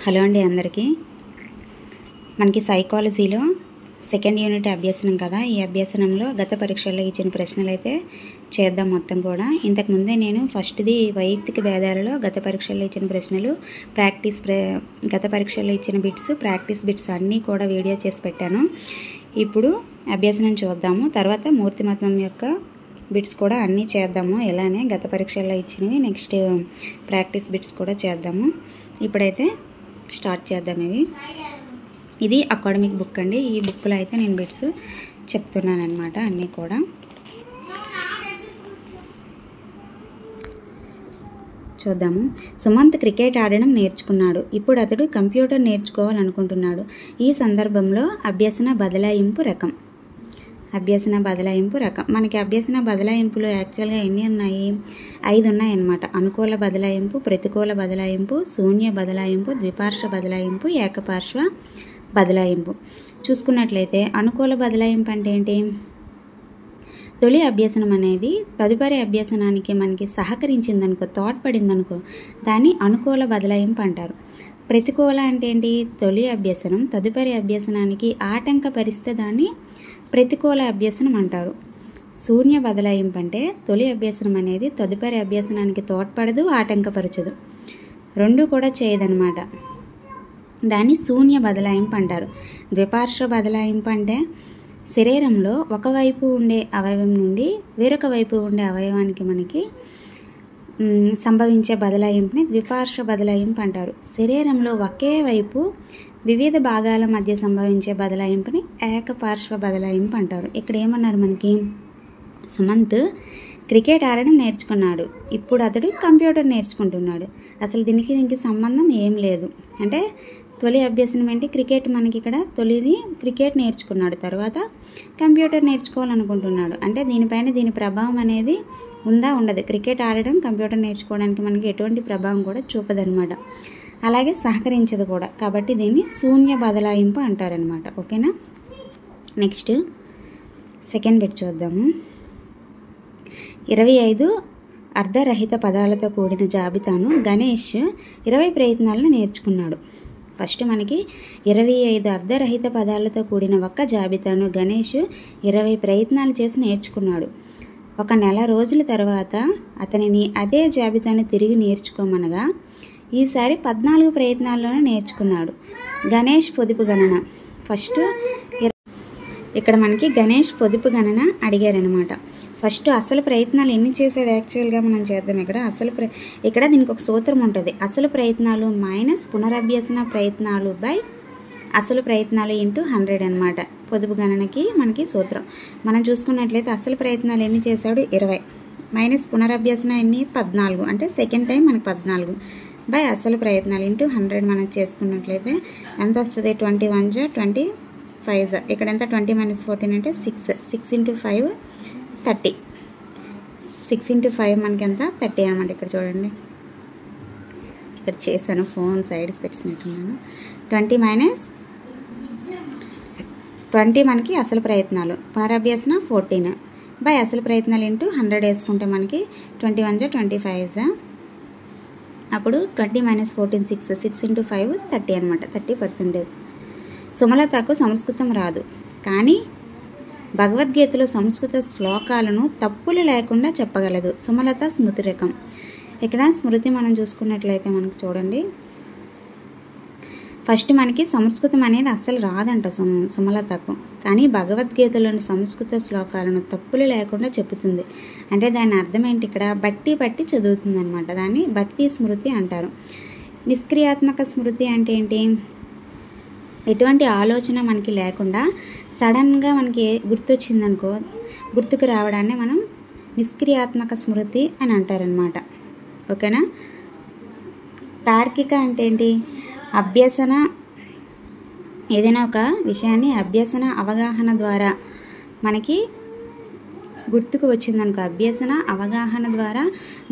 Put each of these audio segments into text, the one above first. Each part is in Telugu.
హలో అండి అందరికీ. మనకి సైకాలజీలో సెకండ్ యూనిట్ అభ్యసనం కదా. ఈ అభ్యసనంలో గత పరీక్షల్లో ఇచ్చిన ప్రశ్నలు అయితే చేద్దాం మొత్తం కూడా. ఇంతకుముందే నేను ఫస్ట్ది వైయక్తిక భేదాలలో గత పరీక్షల్లో ఇచ్చిన ప్రశ్నలు, గత పరీక్షల్లో ఇచ్చిన ప్రాక్టీస్ బిట్స్ అన్నీ కూడా వీడియో చేసి పెట్టాను. ఇప్పుడు అభ్యసనం చూద్దాము. తర్వాత మూర్తిమత్వం యొక్క బిట్స్ కూడా అన్నీ చేద్దాము. ఇలానే గత పరీక్షల్లో ఇచ్చినవి నెక్స్ట్ ప్రాక్టీస్ బిట్స్ కూడా చేద్దాము. ఇప్పుడైతే స్టార్ట్ చేద్దాం. ఇది అకాడమిక్ బుక్ అండి. ఈ బుక్లో అయితే నేను బిట్స్ చెప్తున్నాను అనమాట అన్నీ కూడా. చూద్దాము. సుమంత్ క్రికెట్ ఆడడం నేర్చుకున్నాడు. ఇప్పుడు అతడు కంప్యూటర్ నేర్చుకోవాలనుకుంటున్నాడు. ఈ సందర్భంలో అభ్యసన బదలాయింపు రకం. మనకి అభ్యసన బదలాయింపులు యాక్చువల్గా ఎన్ని ఉన్నాయి? 5 ఉన్నాయన్నమాట. అనుకూల బదలాయింపు, ప్రతికూల బదలాయింపు, శూన్య బదలాయింపు, ద్విపార్శ్వ బదలాయింపు, ఏకపార్శ్వ బదలాయింపు. చూసుకున్నట్లయితే అనుకూల బదలాయింపు అంటే ఏంటి? తొలి అభ్యసనం అనేది తదుపరి అభ్యసనానికి మనకి సహకరించిందనుకో, తోడ్పడిందనుకో, దాన్ని అనుకూల బదలాయింపు అంటారు. ప్రతికూల అంటే ఏంటి? తొలి అభ్యసనం తదుపరి అభ్యసనానికి ఆటంకపరిస్తే దాన్ని ప్రతికూల అభ్యసనం అంటారు. శూన్య బదలాయింపు అంటే తొలి అభ్యసనం అనేది తదుపరి అభ్యసనానికి తోడ్పడదు, ఆటంకపరచదు, రెండు కూడా చేయదనమాట. దాన్ని శూన్య బదలాయింపు అంటారు. ద్విపార్శ్వ బదలాయింపు అంటే శరీరంలో ఒకవైపు ఉండే అవయవం నుండి వేరొక వైపు ఉండే అవయవానికి మనకి సంభవించే బదలాయింపుని ద్విపార్శ్వ బదలాయింపు అంటారు. శరీరంలో ఒకే వైపు వివిధ భాగాల మధ్య సంభవించే బదలాయింపుని ఏకపార్శ్వ బదలాయింపు అంటారు. ఇక్కడ ఏమన్నారు మనకి? సుమంత్ క్రికెట్ ఆడడం నేర్చుకున్నాడు. ఇప్పుడు అతడు కంప్యూటర్ నేర్చుకుంటున్నాడు. అసలు దీనికి సంబంధం ఏం లేదు. అంటే తొలి అభ్యసనం ఏంటి? క్రికెట్. మనకి ఇక్కడ తొలిది క్రికెట్ నేర్చుకున్నాడు, తర్వాత కంప్యూటర్ నేర్చుకోవాలనుకుంటున్నాడు. అంటే దీనిపైన దీని ప్రభావం అనేది ఉందా? ఉండదు. క్రికెట్ ఆడడం కంప్యూటర్ నేర్చుకోవడానికి మనకి ఎటువంటి ప్రభావం కూడా చూపదనమాట. అలాగే సహకరించదు కూడా. కాబట్టి దీన్ని శూన్య బదలాయింపు అంటారనమాట. ఓకేనా? నెక్స్ట్ సెకండ్ బిట్ చూద్దాము. 25 అర్ధరహిత పదాలతో కూడిన జాబితాను గణేష్ 20 ప్రయత్నాలను నేర్చుకున్నాడు. ఫస్ట్ మనకి 25 అర్ధరహిత పదాలతో కూడిన ఒక్క జాబితాను గణేష్ 20 ప్రయత్నాలు చేసి నేర్చుకున్నాడు. ఒక నెల రోజుల తర్వాత అతనిని అదే జాబితాను తిరిగి నేర్చుకోమనగా ఈసారి 14 ప్రయత్నాల్లోనే నేర్చుకున్నాడు. గణేష్ పొదుపు గణన. ఫస్ట్ ఇక్కడ మనకి గణేష్ పొదుపు గణన అడిగారనమాట. ఫస్ట్ అసలు ప్రయత్నాలు ఎన్ని చేశాడు యాక్చువల్గా మనం చేద్దాం. ఇక్కడ దీనికి ఒక సూత్రం ఉంటుంది. అసలు ప్రయత్నాలు మైనస్ పునరభ్యసన ప్రయత్నాలు బై అసలు ప్రయత్నాలు ఇంటూ 100 అనమాట. పొదుపు గణనకి మనకి సూత్రం. మనం చూసుకున్నట్లయితే అసలు ప్రయత్నాలు ఎన్ని చేశాడు? 20 మైనస్ పునరభ్యసన ఎన్ని? 14. అంటే సెకండ్ టైం మనకి 14 బై అసలు ప్రయత్నాలు ఇంటూ 100 మనం చేసుకున్నట్లయితే ఎంత వస్తుంది? 21 జా 25 జా. ఇక్కడ ఎంత? 20 మైనస్ 14 అంటే 6. 6 ఇంటూ 5 30. 6 ఇంటూ 5 మనకి ఎంత? 30 అనమాట. ఇక్కడ చూడండి, ఇక్కడ చేశాను, ఫోన్ సైడ్కి పెట్టినట్టున్నాను. 20 మైనస్ 20 మనకి అసలు ప్రయత్నాలు, పునరభ్యసన 14 బై అసలు ప్రయత్నాలు ఇంటూ 100 వేసుకుంటే మనకి 21 జా 25 జా. అప్పుడు 20 మైనస్ 14 6. 6 ఇంటూ 5 30 అనమాట. 30%. సుమలతకు సంస్కృతం రాదు, కానీ భగవద్గీతలో సంస్కృత శ్లోకాలను తప్పులు లేకుండా చెప్పగలదు. సుమలత స్మృతి రకం. ఇక్కడ స్మృతి మనం చూసుకున్నట్లయితే మనకు చూడండి, ఫస్ట్ మనకి సంస్కృతం అనేది అస్సలు రాదంట సుమలతకు, కానీ భగవద్గీతలోని సంస్కృత శ్లోకాలను తప్పులు లేకుండా చెబుతుంది. అంటే దాని అర్థం ఏంటి? ఇక్కడ బట్టి చదువుతుంది అనమాట. దాన్ని బట్టి స్మృతి అంటారు. నిష్క్రియాత్మక స్మృతి అంటే ఏంటి? ఎటువంటి ఆలోచన మనకి లేకుండా సడన్గా మనకి గుర్తొచ్చిందనుకో, గుర్తుకు రావడాన్ని మనం నిష్క్రియాత్మక స్మృతి అని అంటారనమాట. ఓకేనా? తార్కిక అంటే ఏంటి? అభ్యసన, ఏదైనా ఒక విషయాన్ని అభ్యసన అవగాహన ద్వారా మనకి గుర్తుకు వచ్చిందనుకో, అభ్యసన అవగాహన ద్వారా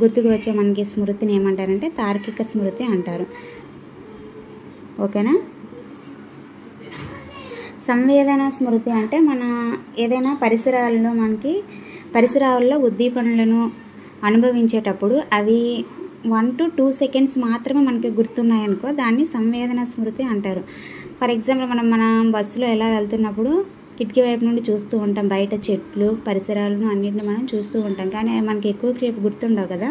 గుర్తుకు వచ్చే మనకి స్మృతిని ఏమంటారంటే తార్కిక స్మృతి అంటారు. ఓకేనా? సంవేదన స్మృతి అంటే మన ఏదైనా పరిసరాల్లో ఉద్దీపనలను అనుభవించేటప్పుడు అవి 1 to 2 సెకండ్స్ మాత్రమే మనకి గుర్తున్నాయనుకో దాన్ని సంవేదన స్మృతి అంటారు. ఫర్ ఎగ్జాంపుల్ మన బస్సులో ఎలా వెళ్తున్నప్పుడు కిటికీ వైపు నుండి చూస్తూ ఉంటాం, బయట చెట్లు పరిసరాలను అన్నింటిని మనం చూస్తూ ఉంటాం, కానీ మనకి ఎక్కువసేపు గుర్తుండవు కదా.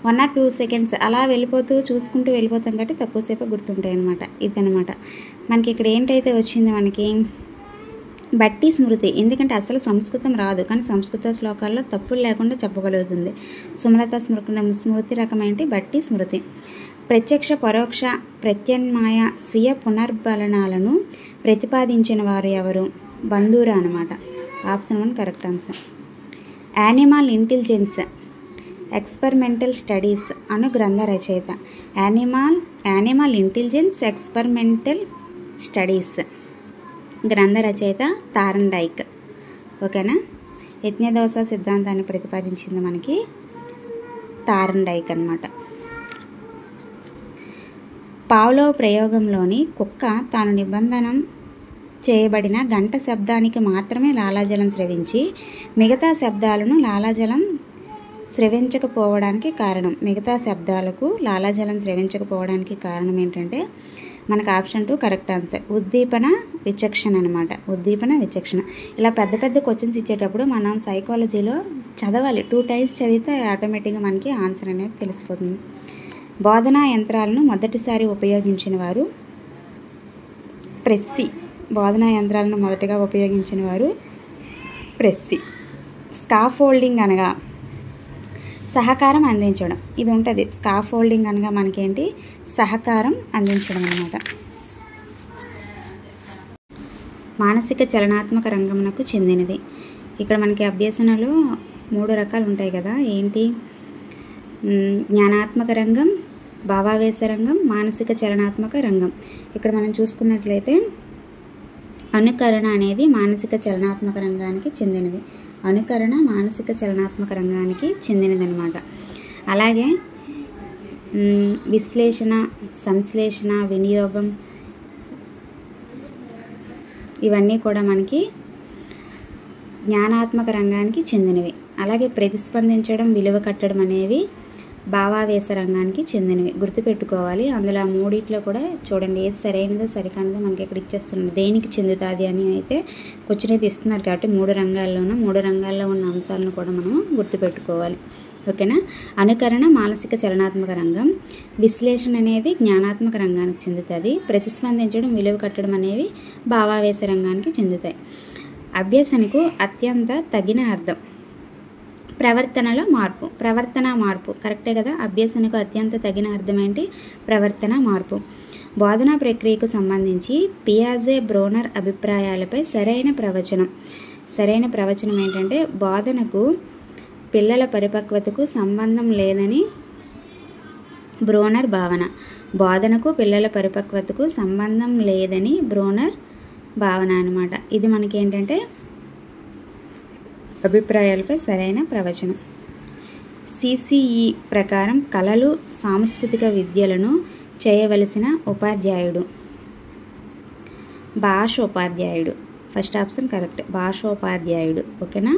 1 or 2 సెకండ్స్ అలా వెళ్ళిపోతూ చూసుకుంటూ వెళ్ళిపోతాం కాబట్టి తక్కువసేపు గుర్తుంటాయి అనమాట. ఇదనమాట మనకి ఇక్కడ ఏంటైతే వచ్చింది మనకి బట్టి స్మృతి. ఎందుకంటే అసలు సంస్కృతం రాదు, కానీ సంస్కృత శ్లోకాల్లో తప్పులు లేకుండా చెప్పగలుగుతుంది. సుమలత స్మృతి రకం ఏంటి? బట్టి స్మృతి. ప్రత్యక్ష పరోక్ష ప్రత్యామ్నాయ స్వీయ పునర్బలనాలను ప్రతిపాదించిన వారు ఎవరు? బంధూరా అనమాట. Option 1 correct answer. Animal intelligence experimental studies అను గ్రంథ రచయిత. యానిమల్ ఇంటెలిజెన్స్ ఎక్స్పెరిమెంటల్ స్టడీస్ గ్రంథ రచయిత థార్న్డైక్. ఓకేనా. యజ్ఞదోష సిద్ధాంతాన్ని ప్రతిపాదించింది మనకి థార్న్డైక్ అనమాట. పావ్లోవ్ ప్రయోగంలోని కుక్క తాను నిబంధన చేయబడిన గంట శబ్దానికి మాత్రమే లాలాజలం స్రవించి మిగతా శబ్దాలను లాలాజలం స్రవించకపోవడానికి కారణం. మిగతా శబ్దాలకు లాలాజలం స్రవించకపోవడానికి కారణం ఏంటంటే మనకు ఆప్షన్ 2 కరెక్ట్ ఆన్సర్. ఉద్దీపన విచక్షణ అనమాట. ఉద్దీపన విచక్షణ. ఇలా పెద్ద పెద్ద క్వశ్చన్స్ ఇచ్చేటప్పుడు మనం సైకాలజీలో చదవాలి. 2 times చదివితే ఆటోమేటిక్గా మనకి ఆన్సర్ అనేది తెలిసిపోతుంది. బోధనా యంత్రాలను మొదటిసారి ఉపయోగించిన వారు ప్రెస్సీ. బోధనా యంత్రాలను మొదటగా ఉపయోగించిన వారు ప్రెస్సీ. స్కాఫోల్డింగ్ అనగా సహకారం అందించడం. ఇది ఉంటుంది. స్కాఫోల్డింగ్ అనగా మనకేంటి? సహకారం అందించడం అన్నమాట. మానసిక చలనాత్మక రంగమునకు చెందినది. ఇక్కడ మనకి అభ్యసనలో 3 రకాలు ఉంటాయి కదా. ఏంటి? జ్ఞానాత్మక రంగం, భావావేశ రంగం, మానసిక చలనాత్మక రంగం. ఇక్కడ మనం చూసుకున్నట్లయితే అనుకరణ అనేది మానసిక చలనాత్మక రంగానికి చెందినది. అనుకరణ మానసిక చలనాత్మక రంగానికి చెందినదనమాట. అలాగే విశ్లేషణ, సంశ్లేషణ, వినియోగం ఇవన్నీ కూడా మనకి జ్ఞానాత్మక రంగానికి చెందినవి. అలాగే ప్రతిస్పందించడం, విలువ కట్టడం అనేవి భావావేశ రంగానికి చెందినవి. గుర్తుపెట్టుకోవాలి. అందులో 3 కూడా చూడండి ఏది సరైనదో సరికానదో మనకి ఇక్కడ ఇచ్చేస్తున్నారు. దేనికి చెందుతుంది అని అయితే క్వశ్చన్ అయితే ఇస్తున్నారు కాబట్టి 3 రంగాల్లో ఉన్న అంశాలను కూడా మనం గుర్తుపెట్టుకోవాలి. ఓకేనా. అనుకరణ మానసిక చలనాత్మక రంగం, విశ్లేషణ అనేది జ్ఞానాత్మక రంగానికి చెందుతుంది, ప్రతిస్పందించడం, విలువ కట్టడం అనేవి భావావేశ రంగానికి చెందుతాయి. అభ్యసనకు అత్యంత తగిన అర్థం ప్రవర్తనలో మార్పు. ప్రవర్తన మార్పు కరెక్టే కదా. అభ్యసనకు అత్యంత తగిన అర్థం ఏంటి? ప్రవర్తన మార్పు. బోధనా ప్రక్రియకు సంబంధించి పియాజే బ్రోనర్ అభిప్రాయాలపై సరైన ప్రవచనం ఏంటంటే బోధనకు పిల్లల పరిపక్వతకు సంబంధం లేదని బ్రోనర్ భావన. బోధనకు పిల్లల పరిపక్వతకు సంబంధం లేదని బ్రోనర్ భావన అనమాట. ఇది మనకి ఏంటంటే అభిప్రాయాలపై సరైన ప్రవచనం. సిసిఈ ప్రకారం కళలు, సాంస్కృతిక విద్యలను చేయవలసిన ఉపాధ్యాయుడు భాషోపాధ్యాయుడు. First option correct. భాషోపాధ్యాయుడు. ఓకేనా.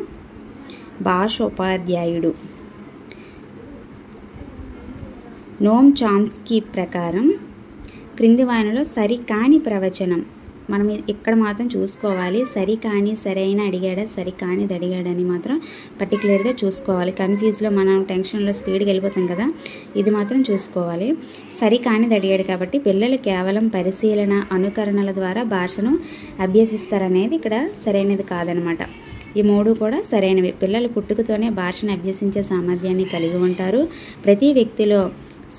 భాషోపాధ్యాయుడు. నోమ్ చామ్స్కీ ప్రకారం క్రింది వానిలో సరికాని ప్రవచనం. మనం ఇక్కడ మాత్రం చూసుకోవాలి. సరికాని సరైన అడిగాడా, సరికానిది అడిగాడని మాత్రం పర్టికులర్గా చూసుకోవాలి. కన్ఫ్యూజ్లో మనం టెన్షన్లో స్పీడ్గా వెళ్ళిపోతాం కదా, ఇది మాత్రం చూసుకోవాలి. సరికానిది అడిగాడు కాబట్టి పిల్లలు కేవలం పరిశీలన, అనుకరణల ద్వారా భాషను అభ్యసిస్తారనేది ఇక్కడ సరైనది కాదనమాట. ఈ 3 కూడా సరైనవి. పిల్లలు పుట్టుకతోనే భాషను అభ్యసించే సామర్థ్యాన్ని కలిగి ఉంటారు. ప్రతి వ్యక్తిలో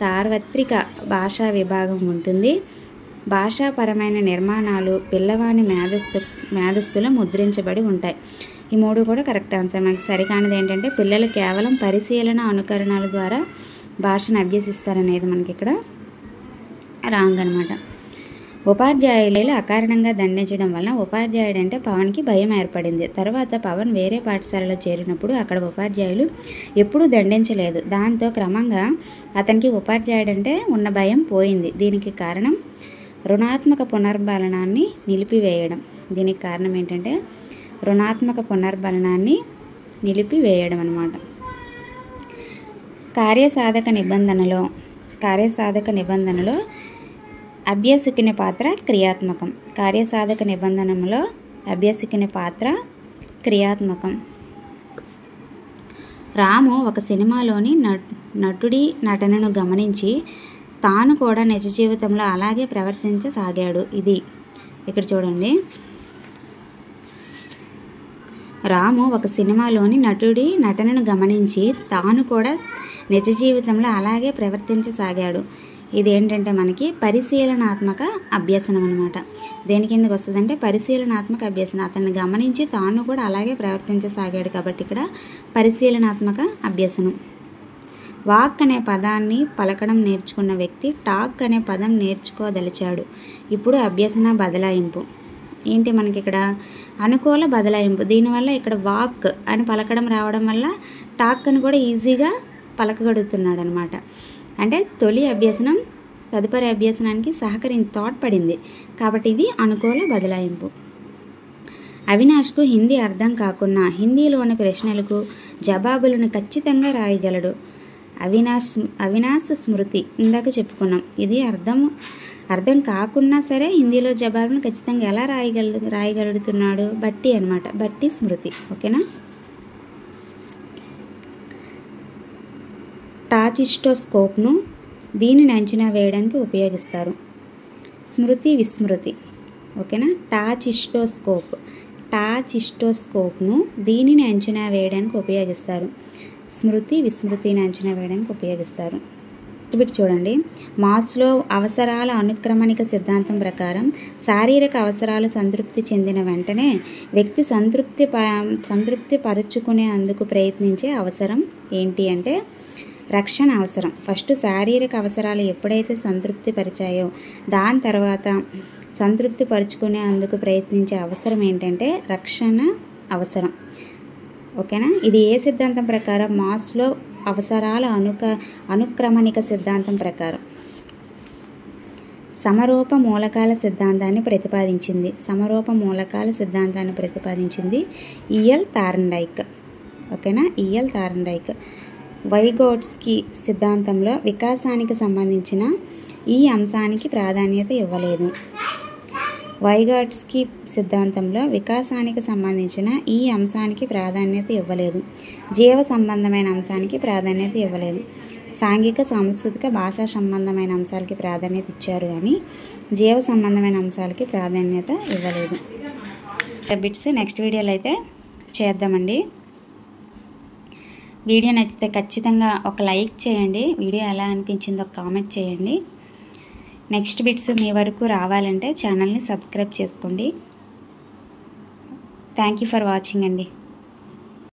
సార్వత్రిక భాషా విభాగం ఉంటుంది. భాషాపరమైన నిర్మాణాలు పిల్లవాని మేధస్సులో ముద్రించబడి ఉంటాయి. ఈ 3 కూడా కరెక్ట్ ఆన్సర్. మనకి సరికానిది ఏంటంటే పిల్లలు కేవలం పరిశీలన, అనుకరణల ద్వారా భాషను అభ్యసిస్తారనేది మనకి ఇక్కడ రాంగ్ అనమాట. ఉపాధ్యాయులు అకారణంగా దండించడం వల్ల ఉపాధ్యాయుడు అంటే పవన్కి భయం ఏర్పడింది. తర్వాత పవన్ వేరే పాఠశాలలో చేరినప్పుడు అక్కడ ఉపాధ్యాయులు ఎప్పుడూ దండించలేదు. దాంతో క్రమంగా అతనికి ఉపాధ్యాయుడంటే ఉన్న భయం పోయింది. దీనికి కారణం రుణాత్మక పునర్బలనాన్ని నిలిపివేయడం. దీనికి కారణం ఏంటంటే రుణాత్మక పునర్బలనాన్ని నిలిపివేయడం అన్నమాట. కార్యసాధక నిబంధనలో అభ్యాసకుని పాత్ర క్రియాత్మకం. కార్యసాధక నిబంధనలో అభ్యాసకుని పాత్ర క్రియాత్మకం. రాము ఒక సినిమాలోని నటుడి నటనను గమనించి తాను కూడా నిజ జీవితంలో అలాగే ప్రవర్తించసాగాడు. ఇది ఇక్కడ చూడండి. రాము ఒక సినిమాలోని నటుడి నటనను గమనించి తాను కూడా నిజ జీవితంలో అలాగే ప్రవర్తించసాగాడు. ఇది ఏంటంటే మనకి పరిశీలనాత్మక అభ్యసనం అనమాట. దేని కిందకి వస్తుందంటే పరిశీలనాత్మక అభ్యసనం. అతన్ని గమనించి తాను కూడా అలాగే ప్రవర్తించసాగాడు కాబట్టి ఇక్కడ పరిశీలనాత్మక అభ్యసనం. వాక్ అనే పదాన్ని పలకడం నేర్చుకున్న వ్యక్తి టాక్ అనే పదం నేర్చుకోదలిచాడు. ఇప్పుడు అభ్యసన బదలాయింపు ఏంటి మనకి ఇక్కడ అనుకూల బదలాయింపు. దీనివల్ల ఇక్కడ వాక్ అని పలకడం రావడం వల్ల టాక్ అని కూడా ఈజీగా పలకగలుగుతున్నాడు అనమాట. అంటే తొలి అభ్యసనం తదుపరి అభ్యసనానికి తోడ్పడింది కాబట్టి ఇది అనుకూల బదలాయింపు. అవినాష్కు హిందీ అర్థం కాకున్నా హిందీలోని ప్రశ్నలకు జవాబులను ఖచ్చితంగా రాయగలడు. అవినాష్ స్మృతి ఇందాక చెప్పుకున్నాం. ఇది అర్థం కాకున్నా సరే హిందీలో జవాబును ఖచ్చితంగా ఎలా రాయగలుగుతున్నాడు బట్టి అనమాట. బట్టి స్మృతి. ఓకేనా. టాచిస్టోస్కోప్ను దీనిని అంచనా వేయడానికి ఉపయోగిస్తారు. స్మృతి విస్మృతి. ఓకేనా. టాచిస్టోస్కోప్ను దీనిని అంచనా వేయడానికి ఉపయోగిస్తారు. స్మృతి విస్మృతిని అంచనా వేయడానికి ఉపయోగిస్తారు. ఇప్పుడు చూడండి. మాస్లో అవసరాల అనుక్రమణిక సిద్ధాంతం ప్రకారం శారీరక అవసరాలు సంతృప్తి చెందిన వెంటనే వ్యక్తి సంతృప్తి పరుచుకునే అందుకు ప్రయత్నించే అవసరం ఏంటి అంటే రక్షణ అవసరం. ఫస్ట్ శారీరక అవసరాలు ఎప్పుడైతే సంతృప్తి పరిచాయో దాని తర్వాత సంతృప్తి పరుచుకునే అందుకు ప్రయత్నించే అవసరం ఏంటంటే రక్షణ అవసరం. ఓకేనా. ఇది ఏ సిద్ధాంతం ప్రకారం? మాస్లో అవసరాల అనుక్రమణిక సిద్ధాంతం ప్రకారం. సమరూప మూలకాల సిద్ధాంతాన్ని ప్రతిపాదించింది ఈఎల్ థార్న్డైక్. ఓకేనా. EL Thorndike. వైగోట్స్కీ సిద్ధాంతంలో వికాసానికి సంబంధించిన ఈ అంశానికి ప్రాధాన్యత ఇవ్వలేదు. వైగోట్స్కీ సిద్ధాంతంలో వికాసానికి సంబంధించిన ఈ అంశానికి ప్రాధాన్యత ఇవ్వలేదు. జీవ సంబంధమైన అంశానికి ప్రాధాన్యత ఇవ్వలేదు. సాంఘిక సాంస్కృతిక భాషా సంబంధమైన అంశాలకి ప్రాధాన్యత ఇచ్చారు కానీ జీవ సంబంధమైన అంశాలకి ప్రాధాన్యత ఇవ్వలేదు. బిట్స్ నెక్స్ట్ వీడియోలో అయితే చేద్దామండి. వీడియో నచ్చితే ఖచ్చితంగా ఒక లైక్ చేయండి. వీడియో ఎలా అనిపించిందో కామెంట్ చేయండి. నెక్స్ట్ బిట్స్ మీ వరకు రావాలంటే ఛానల్ని సబ్స్క్రైబ్ చేసుకోండి. థ్యాంక్ యూ ఫర్ వాచింగ్ అండి.